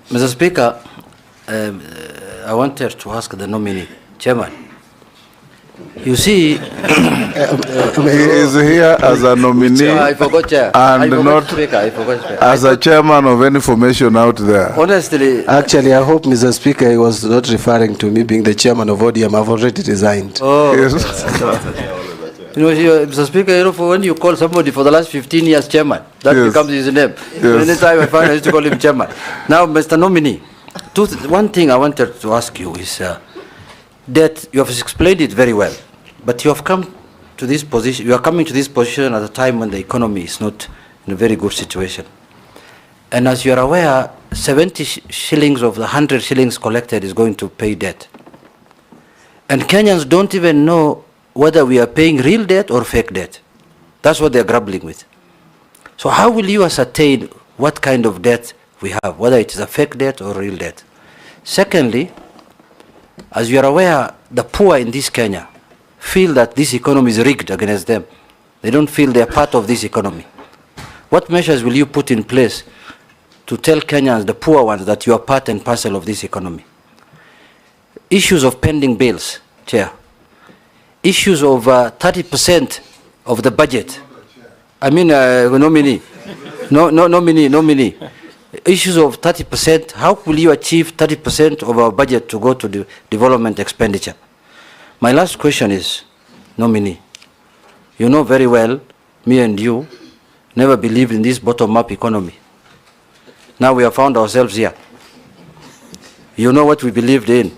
Mr. Speaker, I wanted to ask the nominee, Chairman. You see, he is here as a nominee I forgot, Chair. and not Speaker. I forgot, Speaker. as a chairman of any formation out there. Honestly, Actually, I hope, Mr. Speaker, he was not referring to me being the chairman of ODM. I've already resigned. oh, Yes. you know, Mr. Speaker, you know, for when you call somebody for the last 15 years chairman, that Yes. becomes his name. Yes. Anytime I find I used to call him chairman. Now, Mr. Nominee, one thing I wanted to ask you is that you have explained it very well, but you have come to this position. You are coming to this position at a time when the economy is not in a very good situation. And as you are aware, 70 shillings of the 100 shillings collected is going to pay debt. And Kenyans don't even know whether we are paying real debt or fake debt. That's what they're grappling with. So how will you ascertain what kind of debt we have, whether it is a fake debt or real debt? Secondly, as you are aware, the poor in this Kenya feel that this economy is rigged against them. They don't feel they are part of this economy. What measures will you put in place to tell Kenyans, the poor ones, that you are part and parcel of this economy? Issues of pending bills, Chair. Issues of 30% of the budget. I mean, nominee. Nominee. Issues of 30%. How will you achieve 30% of our budget to go to the development expenditure? My last question is, nominee, you know very well, me and you never believed in this bottom-up economy. Now we have found ourselves here. You know what we believed in.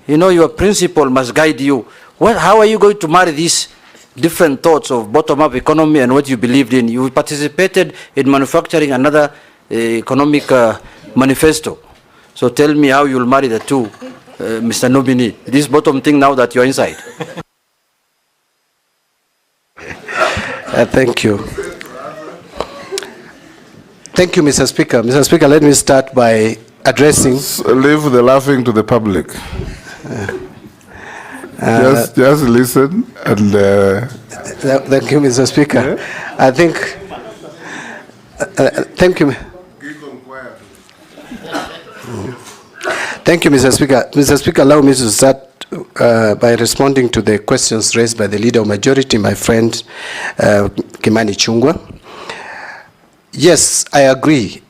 You know your principle must guide you. How are you going to marry these different thoughts of bottom-up economy and what you believed in? You participated in manufacturing another economic manifesto. So tell me how you'll marry the two, Mr. Nominee, this bottom thing now that you're inside. Thank you. Thank you, Mr. Speaker. Mr. Speaker, let me start by addressing... Leave the laughing to the public. Just listen and... Thank you, Mr. Speaker. Yeah? I think... thank you. Thank you, Mr. Speaker. Mr. Speaker, allow me to start by responding to the questions raised by the Leader of Majority, my friend Kimani Ichung'wah. Yes, I agree.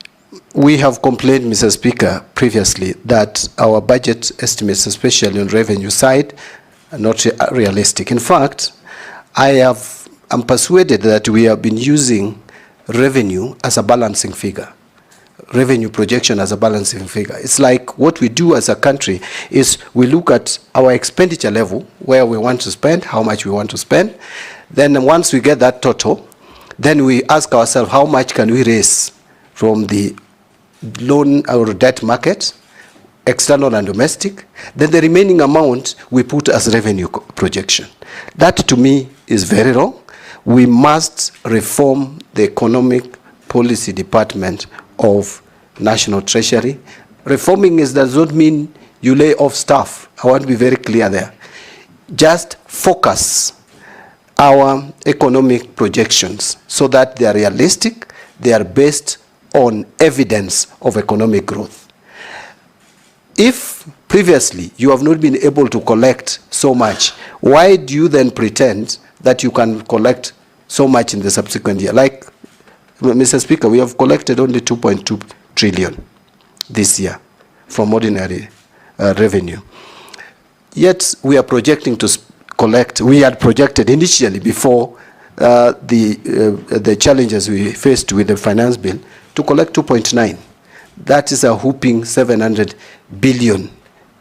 We have complained, Mr. Speaker, previously that our budget estimates, especially on revenue side, are not realistic. In fact, I'm persuaded that we have been using revenue as a balancing figure. Revenue projection as a balancing figure. It's like what we do as a country is we look at our expenditure level, where we want to spend, how much we want to spend. Then once we get that total, then we ask ourselves how much can we raise from the loan or debt market, external and domestic. Then the remaining amount we put as revenue projection. That to me is very wrong. We must reform the economic policy department of National Treasury. Reforming does not mean you lay off staff. I want to be very clear there. Just focus our economic projections so that they are realistic, they are based on evidence of economic growth. If previously you have not been able to collect so much, why do you then pretend that you can collect so much in the subsequent year? Like, Mr. Speaker, we have collected only 2.2 trillion this year from ordinary revenue. Yet we are projecting to collect, we had projected initially before the challenges we faced with the finance bill, to collect 2.9. That is a whooping 700 billion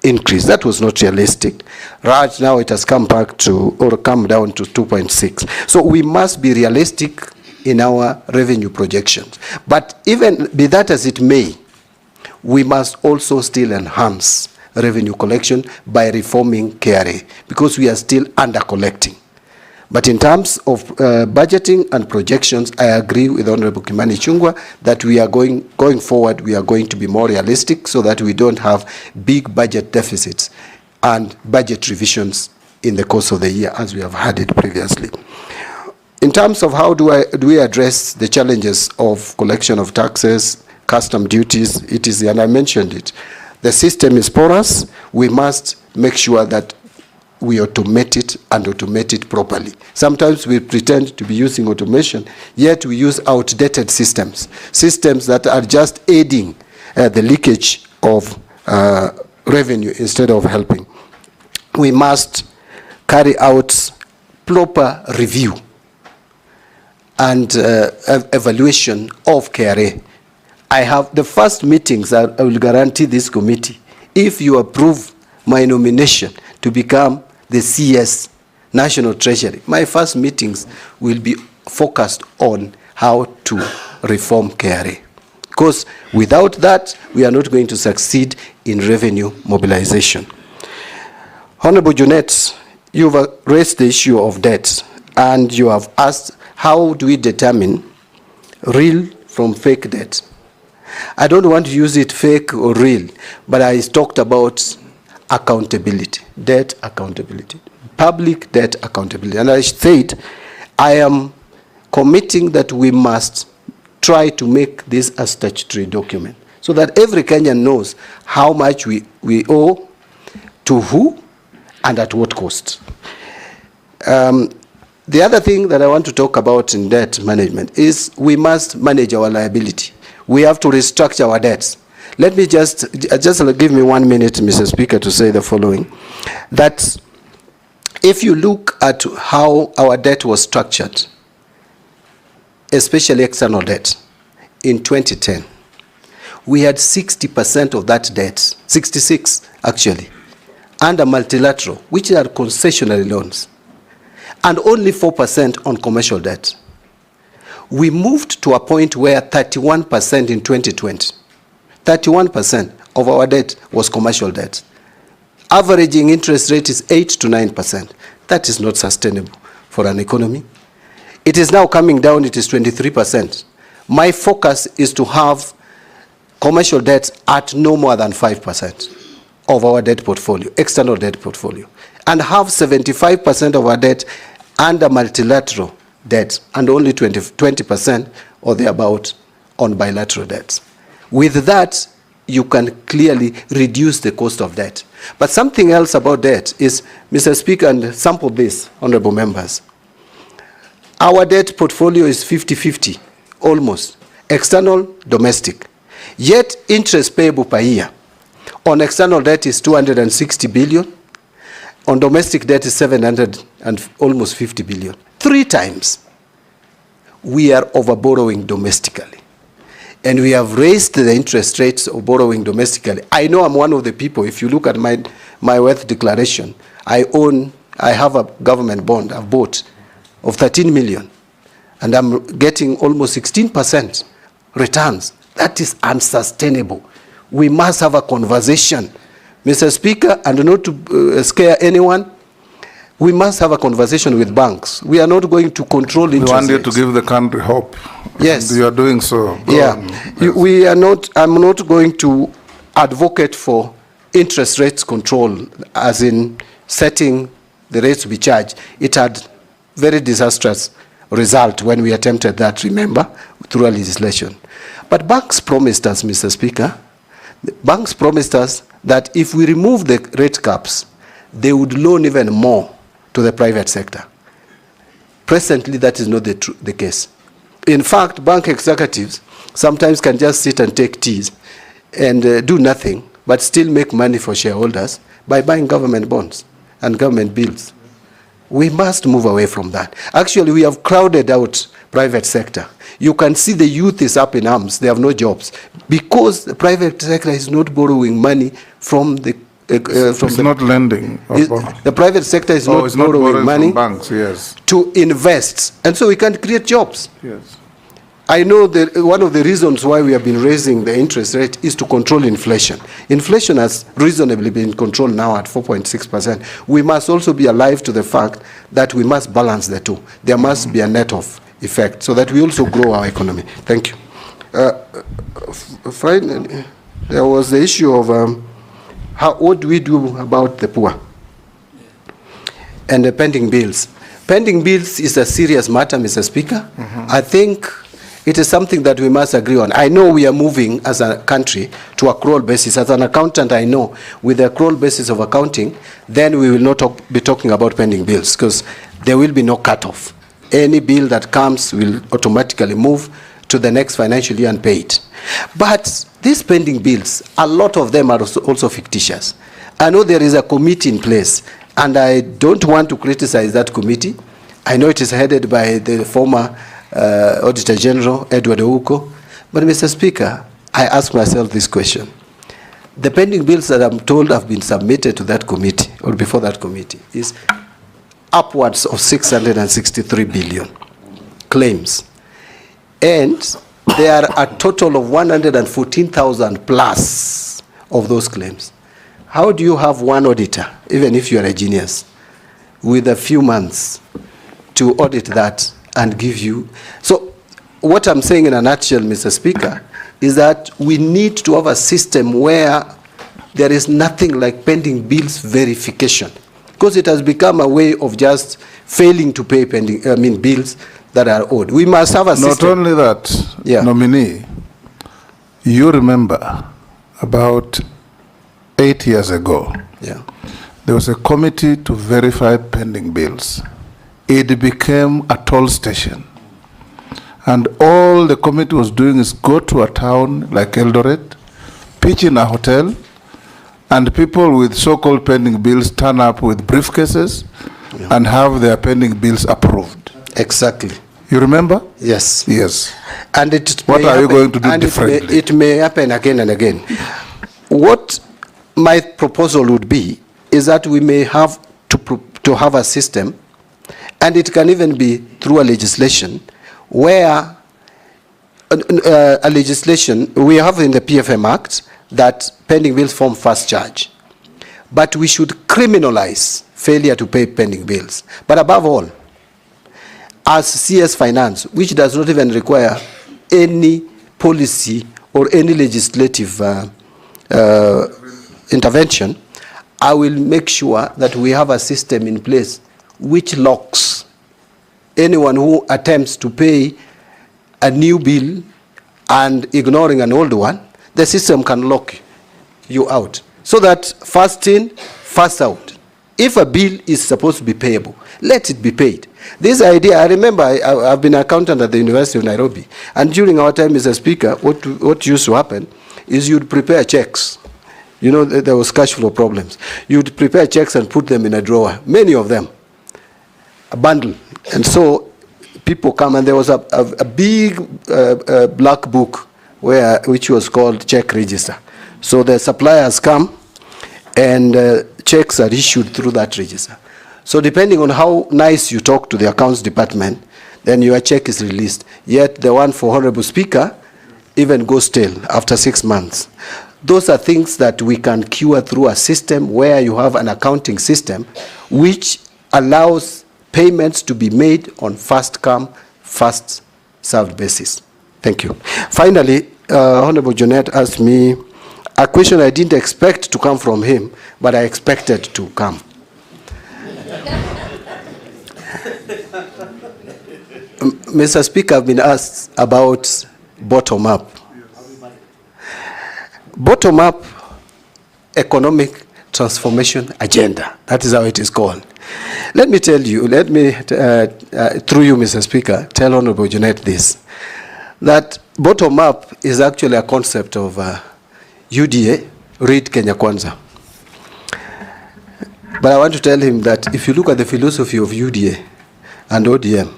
increase. That was not realistic. Right now it has come back to, or come down to 2.6. So we must be realistic in our revenue projections. But even be that as it may, we must also still enhance revenue collection by reforming KRA, because we are still under collecting. But in terms of budgeting and projections, I agree with Honorable Kimani Ichung'wah that we are going forward, we are going to be more realistic so that we don't have big budget deficits and budget revisions in the course of the year as we have had it previously. In terms of how do we address the challenges of collection of taxes, custom duties. It is, and I mentioned it, the system is porous. We must make sure that we automate it and automate it properly. Sometimes we pretend to be using automation, yet we use outdated systems, systems that are just aiding the leakage of revenue instead of helping. We must carry out proper review and evaluation of KRA. I have the first meetings, I will guarantee this committee, if you approve my nomination to become the CS, National Treasury, my first meetings will be focused on how to reform KRA. Because without that, we are not going to succeed in revenue mobilization. Honorable Junet, you've raised the issue of debt, and you have asked, how do we determine real from fake debt? I don't want to use it fake or real, but I talked about accountability, debt accountability, public debt accountability. And I said, I am committing that we must try to make this a statutory document so that every Kenyan knows how much we owe, to who, and at what cost. The other thing that I want to talk about in debt management is we must manage our liability. We have to restructure our debts. Let me just give me 1 minute, Mr. Speaker, to say the following, that if you look at how our debt was structured, especially external debt, in 2010, we had 60% of that debt, 66 actually, under multilateral, which are concessionary loans, and only 4% on commercial debt. We moved to a point where 31% in 2020, 31% of our debt was commercial debt. Averaging interest rate is 8 to 9%. That is not sustainable for an economy. It is now coming down, it is 23%. My focus is to have commercial debt at no more than 5% of our debt portfolio, external debt portfolio, and have 75% of our debt under multilateral debt and only 20% or thereabout on bilateral debts. With that, you can clearly reduce the cost of debt. But something else about debt is, Mr. Speaker, and sample this, honorable members, our debt portfolio is 50-50, almost, external, domestic. Yet interest payable per year on external debt is 260 billion, on domestic debt is 700 and almost 50 billion. 3 times we are over borrowing domestically. And we have raised the interest rates of borrowing domestically. I know I'm one of the people, if you look at my wealth declaration, I have a government bond I've bought of 13 million, and I'm getting almost 16% returns. That is unsustainable. We must have a conversation, Mr. Speaker, and not to scare anyone. We must have a conversation with banks. We are not going to control interest rates. We want you to give the country hope. Yes. And you are doing so. We are not, I'm not going to advocate for interest rates control, as in setting the rates to be charged. It had very disastrous result when we attempted that, remember, through a legislation. But banks promised us, Mr. Speaker, banks promised us that if we remove the rate caps, they would loan even more to the private sector. Presently, that is not the case. In fact, bank executives sometimes can just sit and take teas and do nothing, but still make money for shareholders by buying government bonds and government bills. We must move away from that. Actually, we have crowded out private sector. You can see the youth is up in arms. They have no jobs because the private sector is not borrowing money from the not lending. The private sector is not borrowing money from banks, yes, to invest, and so we can create jobs. Yes. I know that one of the reasons why we have been raising the interest rate is to control inflation. Inflation has reasonably been controlled now at 4.6%. We must also be alive to the fact that we must balance the two. There must be a net-off effect so that we also grow our economy. Thank you. Finally, there was the issue of what do we do about the poor and the pending bills. Pending bills is a serious matter, Mr. Speaker. I think it is something that we must agree on. I know we are moving as a country to accrual basis. As an accountant, I know with the accrual basis of accounting, then we will not be talking about pending bills because there will be no cutoff. Any bill that comes will automatically move to the next financial year and pay it. But these pending bills, a lot of them are also fictitious. I know there is a committee in place, and I don't want to criticize that committee. I know it is headed by the former Auditor General, Edward Ouko. But Mr. Speaker, I ask myself this question. The pending bills that I'm told have been submitted to that committee, or before that committee, is upwards of 663 billion claims. And there are a total of 114,000 plus of those claims. How do you have one auditor, even if you are a genius, with a few months to audit that and give you? So what I'm saying in a nutshell, Mr. Speaker, is that we need to have a system where there is nothing like pending bills verification, because it has become a way of just failing to pay bills that are owed. We must have a system. Not only that, Yeah. nominee, you remember about 8 years ago, Yeah. there was a committee to verify pending bills. It became a toll station. And all the committee was doing is go to a town like Eldoret, pitch in a hotel, and people with so-called pending bills turn up with briefcases and have their pending bills approved. Exactly. You remember? Yes. Yes. And it What may are you happen- going to do and differently? It may happen again and again. What my proposal would be is that we may have to have a system, and it can even be through a legislation, where a legislation we have in the PFM Act that pending bills form first charge. But we should criminalize failure to pay pending bills. But above all, as CS Finance, which does not even require any policy or any legislative intervention, I will make sure that we have a system in place which locks anyone who attempts to pay a new bill and ignoring an old one. The system can lock you out, so that first in, first out. If a bill is supposed to be payable, let it be paid. This idea, I remember I've been an accountant at the University of Nairobi, and during our time, Mr. Speaker, what used to happen is you'd prepare checks. You know, there was cash flow problems. You'd prepare checks and put them in a drawer, many of them, a bundle. And so people come, and there was a big black book which was called check register. So the suppliers come, and checks are issued through that register. So depending on how nice you talk to the accounts department, then your check is released. Yet the one for Honorable Speaker even goes stale after 6 months. Those are things that we can cure through a system where you have an accounting system which allows payments to be made on first come, first served basis. Thank you. Finally, Honorable Jonette asked me a question I didn't expect to come from him, but I expected to come. Mr. Speaker, I've been asked about bottom-up. Bottom-up economic transformation agenda. That is how it is called. Let me tell you, through you, Mr. Speaker, tell Honorable Jonette this, that bottom-up is actually a concept of UDA, read Kenya Kwanza. But I want to tell him that if you look at the philosophy of UDA and ODM,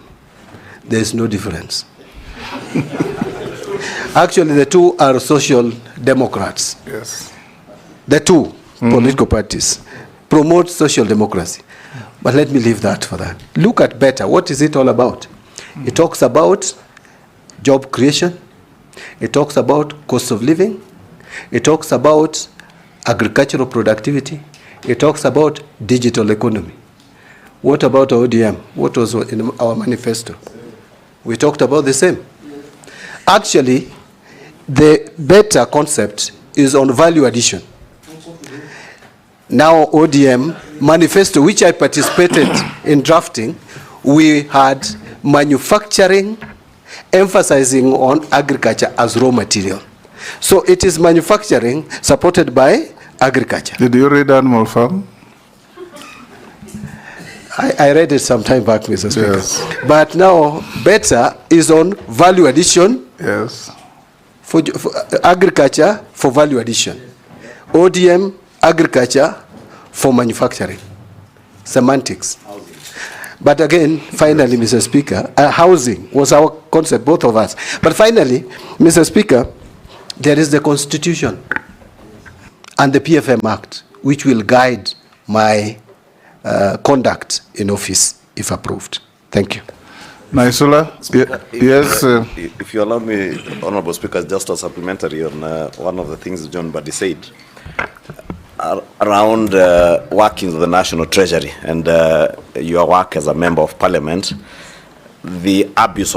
there is no difference. Actually, the two are social democrats. Yes. The two political parties promote social democracy. But let me leave that for that. Look at better. What is it all about? It talks about job creation. It talks about cost of living. It talks about agricultural productivity. It talks about digital economy. What about ODM? What was in our manifesto? We talked about the same. Actually, the better concept is on value addition. Now, ODM manifesto, which I participated in drafting, we had manufacturing emphasizing on agriculture as raw material. So it is manufacturing supported by agriculture. Did you read Animal Farm? I read it some time back, Mr. Speaker. Yes. But now, better is on value addition. Yes. For agriculture for value addition. ODM, agriculture for manufacturing. Semantics. But again, finally, Mr. Speaker, housing was our concept, both of us. But finally, Mr. Speaker, there is the Constitution and the PFM Act, which will guide my conduct in office, if approved. Thank you. Naisula? Yes. If you allow me, Honorable Speaker, just a supplementary on one of the things John Mbadi said around workings of the National Treasury and your work as a member of Parliament, the abuse of